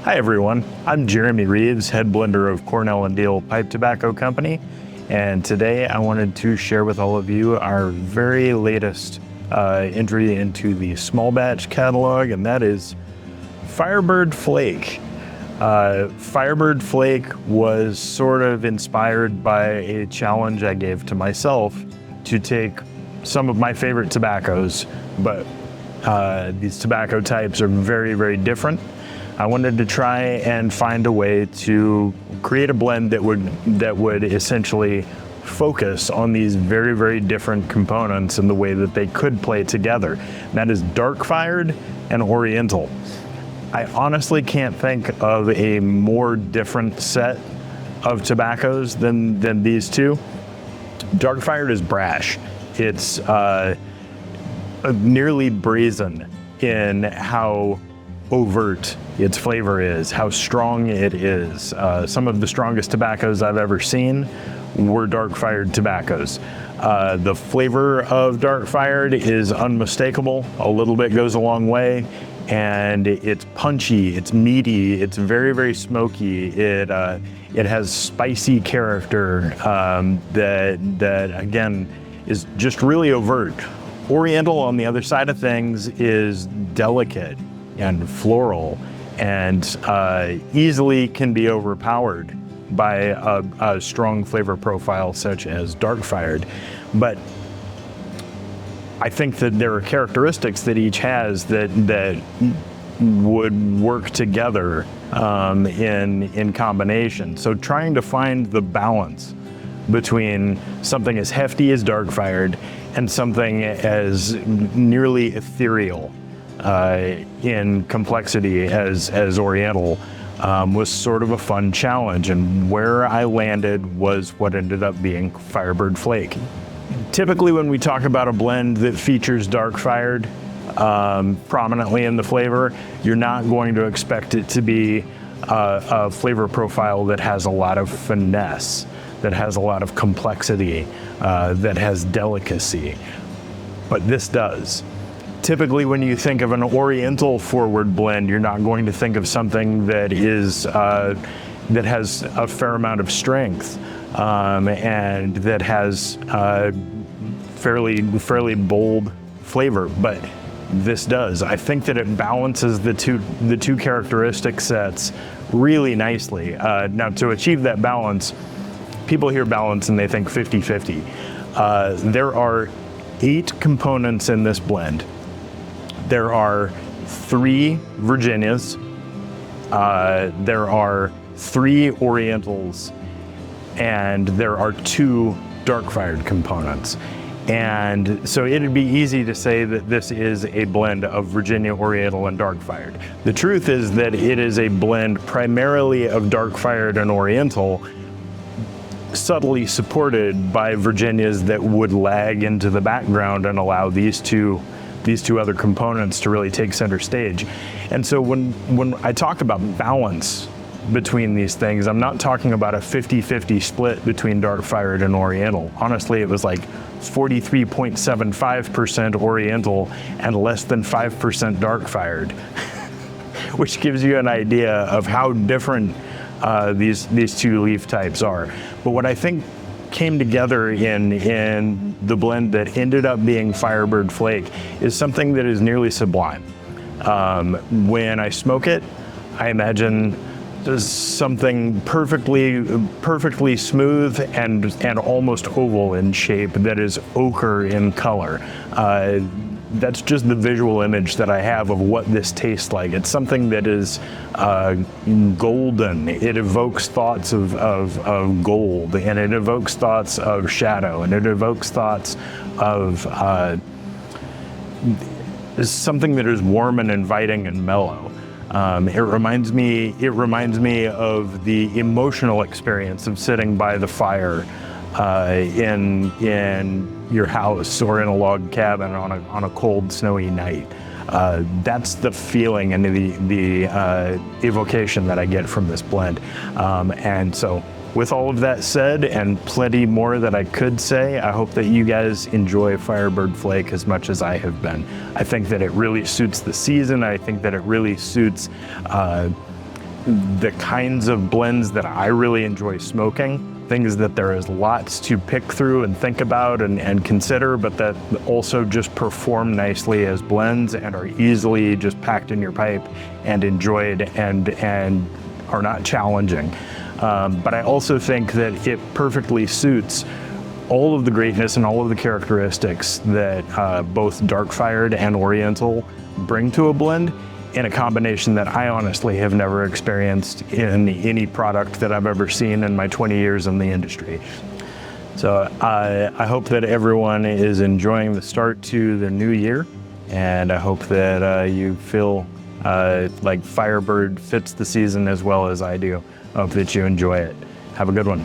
Hi everyone, I'm Jeremy Reeves, head blender of Cornell and Deal Pipe Tobacco Company, and today I wanted to share with all of you our very latest entry into the small batch catalog, and that is Firebird Flake. Firebird Flake was sort of inspired by a challenge I gave to myself to take some of my favorite tobaccos, but these tobacco types are very, very different. I wanted to try and find a way to create a blend that would essentially focus on these very, very different components in the way that they could play together. And that is dark fired and Oriental. I honestly can't think of a more different set of tobaccos than these two. Dark fired is brash. It's nearly brazen in how overt its flavor is, how strong it is. Some of the strongest tobaccos I've ever seen were dark fired tobaccos. The flavor of dark fired is unmistakable. A little bit goes a long way, and it's punchy, it's meaty, it's very, very smoky. It has spicy character that again is just really overt. Oriental, on the other side of things, is delicate and floral, and easily can be overpowered by a strong flavor profile such as dark fired. But I think that there are characteristics that each has that would work together in combination. So trying to find the balance between something as hefty as dark fired and something as nearly ethereal in complexity as Oriental was sort of a fun challenge, and where I landed was what ended up being Firebird Flake. Typically when we talk about a blend that features dark fired prominently in the flavor, you're not going to expect it to be a flavor profile that has a lot of finesse, that has a lot of complexity, that has delicacy, but this does. Typically, when you think of an Oriental forward blend, you're not going to think of something that is that has a fair amount of strength and that has fairly bold flavor. But this does. I think that it balances the two characteristic sets really nicely. Now, to achieve that balance, people hear balance and they think 50-50. There are 8 components in this blend. There are 3 Virginias, there are 3 Orientals, and there are 2 dark fired components. And so it'd be easy to say that this is a blend of Virginia, Oriental, and dark fired. The truth is that it is a blend primarily of dark fired and Oriental, subtly supported by Virginias that would lag into the background and allow these two other components to really take center stage. And so when I talk about balance between these things, I'm not talking about a 50-50 split between dark fired and Oriental. Honestly, it was like 43.75% Oriental and less than 5% dark fired, which gives you an idea of how different these two leaf types are. But what I think came together in the blend that ended up being Firebird Flake is something that is nearly sublime. When I smoke it, I imagine something perfectly smooth and almost oval in shape that is ochre in color. That's just the visual image that I have of what this tastes like. It's something that is golden. It evokes thoughts of gold, and it evokes thoughts of shadow, and it evokes thoughts of something that is warm and inviting and mellow. It reminds me of the emotional experience of sitting by the fire in your house or in a log cabin on a cold, snowy night. That's the feeling and the evocation that I get from this blend. And so with all of that said, and plenty more that I could say, I hope that you guys enjoy Firebird Flake as much as I have been. I think that it really suits the season. I think that it really suits the kinds of blends that I really enjoy smoking, things that there is lots to pick through and think about and consider, but that also just perform nicely as blends and are easily just packed in your pipe and enjoyed and are not challenging. But I also think that it perfectly suits all of the greatness and all of the characteristics that both dark fired and Oriental bring to a blend in a combination that I honestly have never experienced in any product that I've ever seen in my 20 years in the industry. So I hope that everyone is enjoying the start to the new year, and I hope that you feel like Firebird fits the season as well as I do. I hope that you enjoy it. Have a good one.